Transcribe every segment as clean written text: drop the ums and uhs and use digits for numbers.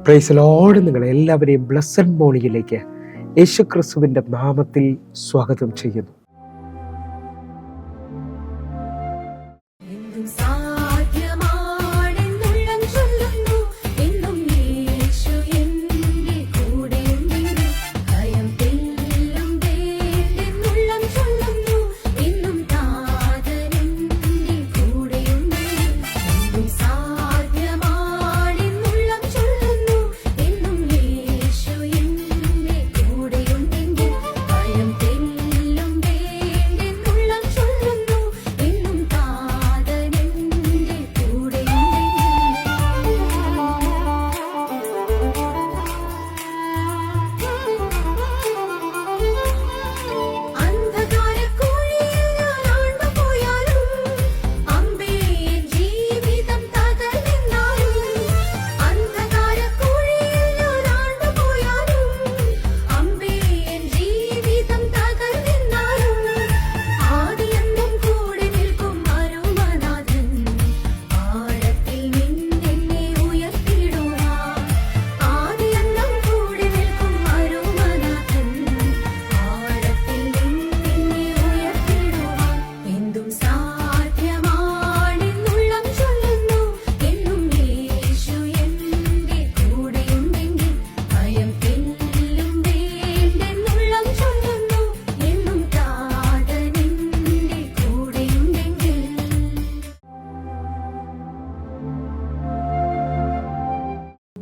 Praise Lord. നിങ്ങളെ എല്ലാവരെയും blessed മോർണിംഗിലേക്ക് യേശുക്രിസ്തുവിൻ്റെ നാമത്തിൽ സ്വാഗതം ചെയ്യുന്നു.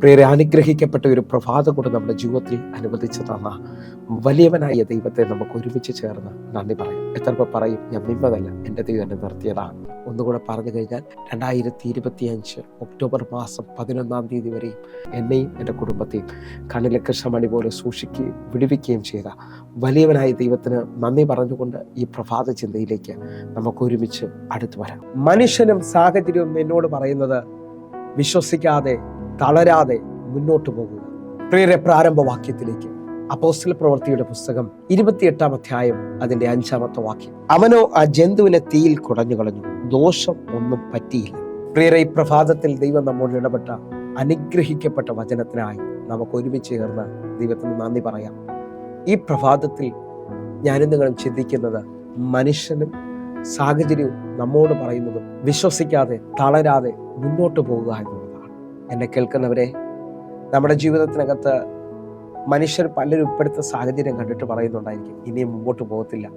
പ്രിയരെ, അനുഗ്രഹിക്കപ്പെട്ട ഒരു പ്രഭാതം കൊണ്ട് നമ്മുടെ ജീവിതത്തിൽ അനുവദിച്ചു തന്ന വലിയവനായ ദൈവത്തെ നമുക്ക് ഒരുമിച്ച് ചേർന്ന് നന്ദി പറയാം. എത്ര പറയും, ഞാൻ നിന്നതല്ല, എൻ്റെ ദൈവം എന്നെ നിർത്തിയതാണ്. ഒന്നുകൂടെ പറഞ്ഞു കഴിഞ്ഞാൽ 2025 ഒക്ടോബർ മാസം 11 തീയതി വരെയും എന്നെയും എൻ്റെ കുടുംബത്തെയും കണ്ണിലെ കൃഷ്ണമണി പോലെ സൂക്ഷിക്കുകയും വിടുവിക്കുകയും ചെയ്ത വലിയവനായ ദൈവത്തിന് നന്ദി പറഞ്ഞുകൊണ്ട് ഈ പ്രഭാത ചിന്തയിലേക്ക് നമുക്ക് ഒരുമിച്ച് അടുത്തു വരാം. മനുഷ്യനും സാഹചര്യവും എന്നോട് പറയുന്നത് വിശ്വസിക്കാതെ തളരാതെ മുന്നോട്ട് പോകുക. പ്രിയരെ, പ്രാരംഭവാക്യത്തിലേക്ക് അപ്പോസ്തല പ്രവൃത്തിയുടെ പുസ്തകം 28 അധ്യായം അതിന്റെ 5-ാമത്തെ വാക്യം. അവനോ ആ ജന്തുവിനെ തീയിൽ കുടഞ്ഞു കളഞ്ഞു, ദോഷം ഒന്നും പറ്റിയില്ല. പ്രിയരെ, ഈ പ്രഭാതത്തിൽ ദൈവം നമ്മോട് ഇടപെട്ട അനുഗ്രഹിക്കപ്പെട്ട വചനത്തിനായി നമുക്ക് ഒരുമിച്ച് ചേർന്ന് ദൈവത്തിന് നന്ദി പറയാം. ഈ പ്രഭാതത്തിൽ ഞാനും നിങ്ങളും ചിന്തിക്കുന്നത് മനുഷ്യനും സാഹചര്യവും നമ്മോട് പറയുന്നതും വിശ്വസിക്കാതെ തളരാതെ മുന്നോട്ട് പോകുക എന്നുള്ളതാണ്. എന്നെ കേൾക്കുന്നവരെ, നമ്മുടെ ജീവിതത്തിനകത്ത് മനുഷ്യർ പലരും ഇപ്പോഴത്തെ സാഹചര്യം കണ്ടിട്ട് പറയുന്നുണ്ടായിരിക്കും, ഇനി മുമ്പോട്ട് പോകത്തില്ല,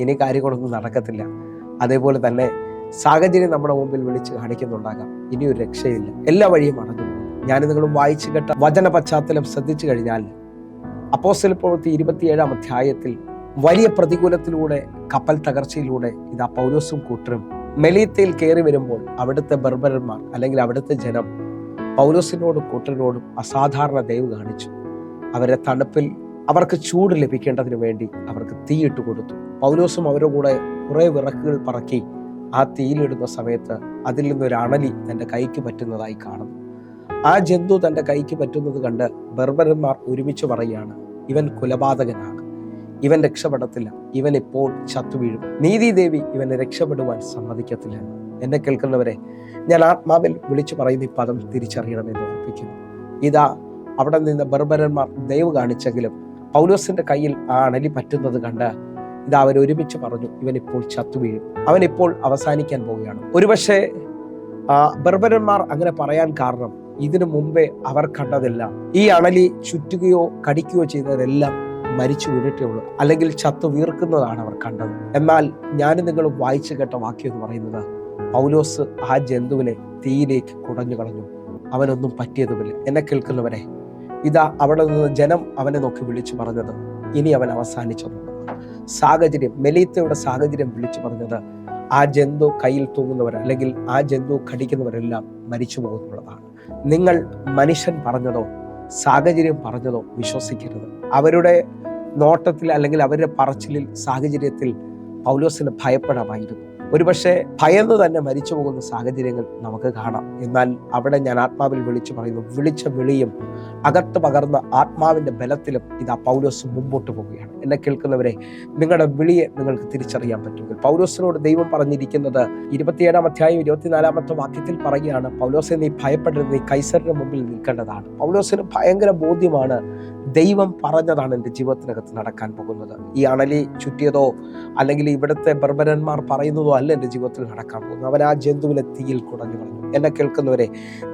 ഇനി കാര്യങ്ങളൊന്നും നടക്കത്തില്ല. അതേപോലെ തന്നെ സാഹചര്യം നമ്മുടെ മുമ്പിൽ വിളിച്ച് കാണിക്കുന്നുണ്ടാകാം, ഇനിയൊരു രക്ഷയില്ല, എല്ലാ വഴിയും അടഞ്ഞു പോകും. ഞാൻ നിങ്ങളും വായിച്ചു കേട്ട വചന പശ്ചാത്തലം ശ്രദ്ധിച്ചു കഴിഞ്ഞാൽ അപ്പോസ്തല പ്രവൃത്തി 27 അധ്യായത്തിൽ വലിയ പ്രതികൂലത്തിലൂടെ, കപ്പൽ തകർച്ചയിലൂടെ ഇതാ പൗലോസും കൂട്ടരും മെലീത്തയിൽ കയറി വരുമ്പോൾ അവിടുത്തെ ബർബരന്മാർ അല്ലെങ്കിൽ അവിടുത്തെ ജനം പൗലോസിനോടും കൂട്ടരോടും അസാധാരണ ദയവ് കാണിച്ചു. അവരെ തണുപ്പിൽ അവർക്ക് ചൂട് ലഭിക്കേണ്ടതിന് വേണ്ടി അവർക്ക് തീയിട്ട് കൊടുത്തു. പൗലോസും അവരുടെ കൂടെ കുറെ വിറക്കുകൾ പറക്കി ആ തീയിലിടുന്ന സമയത്ത് അതിൽ നിന്നൊരു അണലി തൻ്റെ കൈക്ക് പറ്റുന്നതായി കാണുന്നു. ആ ജന്തു തൻ്റെ കൈക്ക് പറ്റുന്നത് കണ്ട് ബർബരന്മാർ ഒരുമിച്ച് പറയുകയാണ്, ഇവൻ കൊലപാതകനാണ്, ഇവൻ രക്ഷപ്പെടത്തില്ല, ഇവൻ ഇപ്പോൾ ചത്തുവീഴും, നീതിദേവി ഇവനെ രക്ഷപ്പെടുവാൻ സമ്മതിക്കത്തില്ല. എന്നെ കേൾക്കുന്നവരെ, ഞാൻ ആത്മാവിൽ വിളിച്ചു പറയുന്ന ഈ പദം തിരിച്ചറിയണമെന്ന് ഓർപ്പിക്കുന്നു. ഇതാ അവിടെ നിന്ന് ബർബരന്മാർ ദയവ് കാണിച്ചെങ്കിലും പൗലോസിന്റെ കയ്യിൽ ആ അണലി പറ്റുന്നത് കണ്ട് ഇതാ അവർ ഒരുമിച്ച് പറഞ്ഞു, ഇവനിപ്പോൾ ചത്തുവീഴും, അവനിപ്പോൾ അവസാനിക്കാൻ പോവുകയാണ്. ഒരുപക്ഷെ ബർബരന്മാർ അങ്ങനെ പറയാൻ കാരണം ഇതിനു മുമ്പേ അവർ കണ്ടതെല്ലാം, ഈ അണലി ചുറ്റുകയോ കടിക്കുകയോ ചെയ്തതെല്ലാം മരിച്ചു വീണിട്ടേ ഉള്ളൂ, അല്ലെങ്കിൽ ചത്തു വീർക്കുന്നതാണ് അവർ കണ്ടത്. എന്നാൽ ഞാനും നിങ്ങളും വായിച്ചു കേട്ട വാക്യം എന്ന് പറയുന്നത്, പൗലോസ് ആ ജന്തുവിനെ തീയിലേക്ക് കുടഞ്ഞു കളഞ്ഞു, അവനൊന്നും പറ്റിയതുമില്ല. എന്നെ കേൾക്കുന്നവരെ, ഇതാ അവിടെ നിന്ന് ജനം അവനെ നോക്കി വിളിച്ചു പറഞ്ഞത്, ഇനി അവൻ അവസാനിച്ചെന്നുള്ളതാണ്. സാഹചര്യം, മെലീത്തയുടെ സാഹചര്യം വിളിച്ചു പറഞ്ഞത്, ആ ജന്തു കയ്യിൽ തൂങ്ങുന്നവർ അല്ലെങ്കിൽ ആ ജന്തു കടിക്കുന്നവരെല്ലാം മരിച്ചു പോകുന്നുള്ളതാണ്. നിങ്ങൾ മനുഷ്യൻ പറഞ്ഞതോ സാഹചര്യം പറഞ്ഞതോ വിശ്വസിക്കരുത്. അവരുടെ നോട്ടത്തിൽ അല്ലെങ്കിൽ അവരുടെ പറച്ചിലിൽ സാഹചര്യത്തിൽ പൗലോസിന് ഭയപ്പെടാമായിരുന്നു. ഒരുപക്ഷെ ഭയന്ന് തന്നെ മരിച്ചു പോകുന്ന സാഹചര്യങ്ങൾ നമുക്ക് കാണാം. എന്നാൽ അവിടെ ഞാൻ ആത്മാവിൽ വിളിച്ചു പറയുന്നു, വിളിച്ച വിളിയും അകത്ത് പകർന്ന ആത്മാവിൻ്റെ ബലത്തിലും ഇതാ പൗലോസ് മുമ്പോട്ട് പോവുകയാണ്. എന്നെ കേൾക്കുന്നവരെ, നിങ്ങളുടെ വിളിയെ നിങ്ങൾക്ക് തിരിച്ചറിയാൻ പറ്റുമെങ്കിൽ, പൗലോസിനോട് ദൈവം പറഞ്ഞിരിക്കുന്നത് 27 അധ്യായം 24 വാക്യത്തിൽ പറയുകയാണ്, പൗലോസെ നീ ഭയപ്പെടരുത്, നീ കൈസറിന്റെ മുമ്പിൽ നിൽക്കേണ്ടതാണ്. പൗലോസിന് ഭയങ്കര ബോധ്യമാണ്, ദൈവം പറഞ്ഞതാണ് എൻ്റെ ജീവിതത്തിനകത്ത് നടക്കാൻ പോകുന്നത്. ഈ അണലി ചുറ്റിയതോ അല്ലെങ്കിൽ ഇവിടുത്തെ ബർബരന്മാർ പറയുന്നതോ അല്ല എൻ്റെ ജീവിതത്തിൽ നടക്കാൻ പോകുന്നത്. അവൻ ആ ജന്തുവിനെ തീയിൽ കുടഞ്ഞു കളഞ്ഞു. എന്നെ കേൾക്കുന്നവരെ,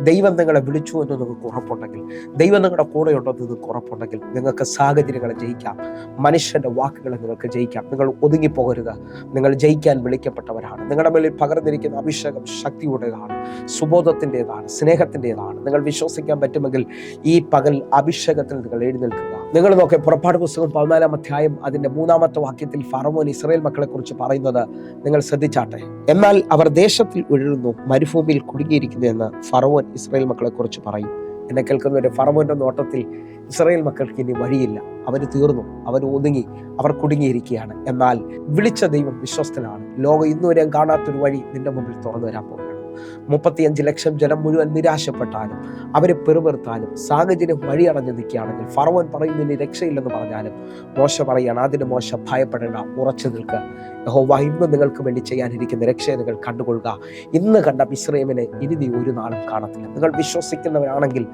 ദൈവം നിങ്ങളെ വിളിച്ചു എന്ന് നിങ്ങൾക്ക് ഉറപ്പുണ്ടെങ്കിൽ, ദൈവം നിങ്ങളുടെ കൂടെയുണ്ടെന്ന് നിങ്ങൾക്ക് ഉറപ്പുണ്ടെങ്കിൽ, നിങ്ങൾക്ക് സാഹചര്യങ്ങളെ ജയിക്കാം, മനുഷ്യൻ്റെ വാക്കുകളെ നിങ്ങൾക്ക് ജയിക്കാം. നിങ്ങൾ ഒതുങ്ങിപ്പോകരുത്. നിങ്ങൾ ജയിക്കാൻ വിളിക്കപ്പെട്ടവരാണ്. നിങ്ങളുടെ മേലിൽ പകർന്നിരിക്കുന്ന അഭിഷേകം ശക്തിയുടേതാണ്, സുബോധത്തിൻ്റെതാണ്, സ്നേഹത്തിൻ്റെതാണ്. നിങ്ങൾ വിശ്വസിക്കാൻ പറ്റുമെങ്കിൽ ഈ പകൽ അഭിഷേകത്തിൽ നിങ്ങൾ എഴുന്നേൽക്കുക. നിങ്ങൾ നോക്കി പുറപ്പാട് പുസ്തകം 14 അധ്യായം അതിൻ്റെ 3 വാക്യത്തിൽ ഫറവോൻ ഇസ്രായേൽ മക്കളെ കുറിച്ച് പറയുന്നത് നിങ്ങൾ ശ്രദ്ധിച്ചാട്ടെ. എന്നാൽ അവർ ദേശത്തിൽ ഉഴലുന്നു, മരുഭൂമിയിൽ കുടുങ്ങിയിരിക്കുന്നു എന്ന് ഫറവോൻ ഇസ്രായേൽ മക്കളെ കുറിച്ച് പറയും. എന്നെ കേൾക്കുന്നവരെ, ഫറവോന്റെ നോട്ടത്തിൽ ഇസ്രായേൽ മക്കൾക്ക് ഇനി വഴിയില്ല, അവർ തീർന്നു, അവർ ഒതുങ്ങി, അവർ കുടുങ്ങിയിരിക്കുകയാണ്. എന്നാൽ വിളിച്ച ദൈവം വിശ്വസ്തനാണ്. ലോകം ഇന്നുവരെ കാണാത്തൊരു വഴി നിന്റെ മുമ്പിൽ തുറന്നു വരാൻ പോകുകയാണ്. 35 ലക്ഷം ജനം മുഴുവൻ നിരാശപ്പെട്ടാലും, അവരെ പെറുപെറുത്താലും, സാഹചര്യം വഴിയടഞ്ഞു നിൽക്കുകയാണെങ്കിൽ, ഫറവോൻ പറയും ഇനി രക്ഷയില്ലെന്ന് പറഞ്ഞാലും, മോശ പറയുകയാണ്, അതിന് മോശ ഭയപ്പെടേണ്ട, ഉറച്ചു നിൽക്കുക. യഹോവ ഇന്ന് നിങ്ങൾക്ക് വേണ്ടി ചെയ്യാനിരിക്കുന്ന രക്ഷയെ നിങ്ങൾ കണ്ടുകൊള്ളുക. ഇന്ന് കണ്ട മിസ്രയീമിനെ ഇനി നീ ഒരു നാളും കാണത്തില്ല. നിങ്ങൾ വിശ്വസിക്കുന്നവരാണെങ്കിൽ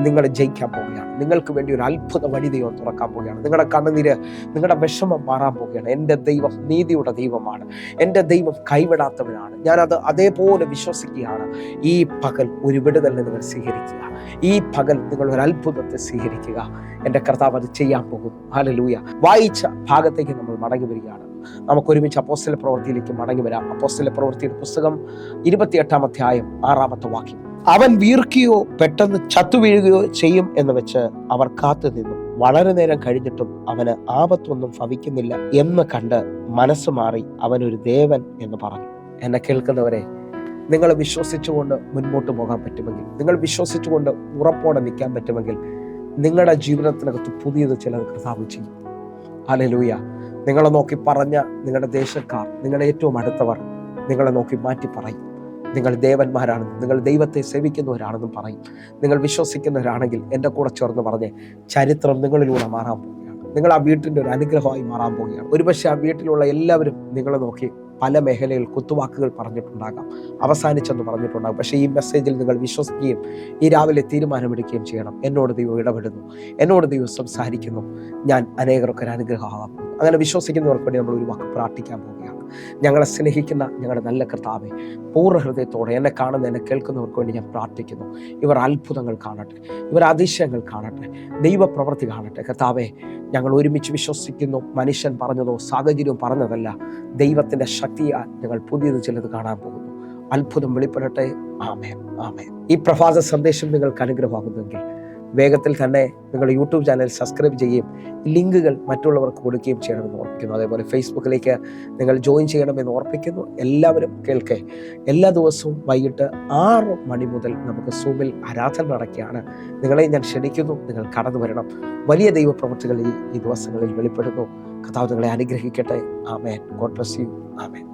നിങ്ങൾ ജയിക്കാൻ പോവുകയാണ്. നിങ്ങൾക്ക് വേണ്ടി ഒരു അത്ഭുത വഴി ദൈവം തുറക്കാൻ പോവുകയാണ്. നിങ്ങളുടെ കണ്ണുനീര്, നിങ്ങളുടെ വിഷമം മാറാൻ പോവുകയാണ്. എൻ്റെ ദൈവം നീതിയുടെ ദൈവമാണ്. എൻ്റെ ദൈവം കൈവിടാത്തവനാണ്. ഞാനത് അതേപോലെ വിശ്വസിക്കുകയാണ്. ഈ പകൽ ഒരു വിടുതലിനെ നിങ്ങൾ സ്വീകരിക്കുക. ഈ പകൽ നിങ്ങൾ ഒരു അത്ഭുതത്തെ സ്വീകരിക്കുക. എൻ്റെ കർത്താവ് അത് ചെയ്യാൻ പോകുന്നു. ഹല്ലേലൂയ. വായിച്ച ഭാഗത്തേക്ക് നമ്മൾ മടങ്ങി വരികയാണ്. നമുക്ക് ഒരുമിച്ച് അപ്പോസ്തല പ്രവൃത്തിയിലേക്ക് മടങ്ങി വരാം. അപ്പോസ്തല പ്രവൃത്തിയുടെ പുസ്തകം 28 അധ്യായം 6 വാക്യം. അവൻ വീർക്കുകയോ പെട്ടെന്ന് ചത്തുവീഴുകയോ ചെയ്യും എന്ന് വെച്ച് അവർ കാത്തു നിന്നു. വളരെ നേരം കഴിഞ്ഞിട്ടും അവന് ആപത്തൊന്നും ഭവിക്കുന്നില്ല എന്ന് കണ്ട് മനസ്സ് മാറി അവനൊരു ദേവൻ എന്ന് പറഞ്ഞു. എന്നെ കേൾക്കുന്നവരെ, നിങ്ങൾ വിശ്വസിച്ചുകൊണ്ട് മുൻപോട്ട് പോകാൻ പറ്റുമെങ്കിൽ, നിങ്ങൾ വിശ്വസിച്ചുകൊണ്ട് ഉറപ്പോടെ നിൽക്കാൻ പറ്റുമെങ്കിൽ, നിങ്ങളുടെ ജീവിതത്തിനകത്ത് പുതിയത് ചിലത് കർത്താവ് ചെയ്യും. ഹല്ലേലൂയ. നിങ്ങളെ നോക്കി പറഞ്ഞ നിങ്ങളുടെ ദേശക്കാർ, നിങ്ങളുടെ ഏറ്റവും അടുത്തവർ നിങ്ങളെ നോക്കി മാറ്റി പറയും. നിങ്ങൾ ദേവന്മാരാണെന്നും നിങ്ങൾ ദൈവത്തെ സേവിക്കുന്നവരാണെന്നും പറയും. നിങ്ങൾ വിശ്വസിക്കുന്നവരാണെങ്കിൽ എൻ്റെ കൂടെ ചേർന്ന് പറഞ്ഞ് ചരിത്രം നിങ്ങളിലൂടെ മാറാൻ പോവുകയാണ്. നിങ്ങൾ ആ വീട്ടിൻ്റെ ഒരു അനുഗ്രഹമായി മാറാൻ പോവുകയാണ്. ഒരുപക്ഷെ ആ വീട്ടിലുള്ള എല്ലാവരും നിങ്ങളെ നോക്കി പല മേഖലയിൽ കുത്തുവാക്കുകൾ പറഞ്ഞിട്ടുണ്ടാകാം, അവസാനിച്ചെന്ന് പറഞ്ഞിട്ടുണ്ടാകും. പക്ഷേ ഈ മെസ്സേജിൽ നിങ്ങൾ വിശ്വസിക്കുകയും ഈ രാവിലെ തീരുമാനമെടുക്കുകയും ചെയ്യണം. എന്നോട് ദൈവം ഇടപെടുന്നു, എന്നോട് ദൈവം സംസാരിക്കുന്നു, ഞാൻ അനേകർക്കൊരു അനുഗ്രഹമാകാം. അങ്ങനെ വിശ്വസിക്കുന്നവർക്ക് വേണ്ടി നമ്മൾ ഒരു വാക്ക് പ്രാർത്ഥിക്കാൻ പോവുകയാണ്. ഞങ്ങളെ സ്നേഹിക്കുന്ന ഞങ്ങളുടെ നല്ല കർത്താവേ, പൂർണ്ണ ഹൃദയത്തോടെ എന്നെ കാണുന്ന എന്നെ കേൾക്കുന്നവർക്ക് വേണ്ടി ഞാൻ പ്രാർത്ഥിക്കുന്നു. ഇവർ അത്ഭുതങ്ങൾ കാണട്ടെ, ഇവർ അതിശയങ്ങൾ കാണട്ടെ, ദൈവപ്രവൃത്തി കാണട്ടെ. കർത്താവേ, ഞങ്ങൾ ഒരുമിച്ച് വിശ്വസിക്കുന്നു. മനുഷ്യൻ പറഞ്ഞതോ സാഹചര്യവും പറഞ്ഞതല്ല, ദൈവത്തിൻ്റെ ശക്തിയാൽ ഞങ്ങൾ പുതിയത് ചിലത് കാണാൻ പോകുന്നു. അത്ഭുതം വെളിപ്പെടട്ടെ. ആമേൻ, ആമേൻ. ഈ പ്രഭാത സന്ദേശം നിങ്ങൾക്ക് അനുഗ്രഹമാകുന്നെങ്കിൽ വേഗത്തിൽ തന്നെ നിങ്ങൾ യൂട്യൂബ് ചാനൽ സബ്സ്ക്രൈബ് ചെയ്യുകയും ലിങ്കുകൾ മറ്റുള്ളവർക്ക് കൊടുക്കുകയും ചെയ്യണമെന്ന് ഓർപ്പിക്കുന്നു. അതേപോലെ ഫേസ്ബുക്കിലേക്ക് നിങ്ങൾ ജോയിൻ ചെയ്യണമെന്ന് ഓർപ്പിക്കുന്നു. എല്ലാവരും കേൾക്കേ, എല്ലാ ദിവസവും വൈകിട്ട് 6 മണി മുതൽ നമുക്ക് സൂമിൽ ആരാധന നടക്കുകയാണ്. നിങ്ങളെ ഞാൻ ക്ഷണിക്കുന്നു, നിങ്ങൾ കടന്നു വരണം. വലിയ ദൈവപ്രവൃത്തികൾ ഈ ദിവസങ്ങളിൽ വെളിപ്പെടുന്നു. കർത്താവ് നിങ്ങളെ അനുഗ്രഹിക്കട്ടെ. ആമേൻ. God bless you. ആമേൻ.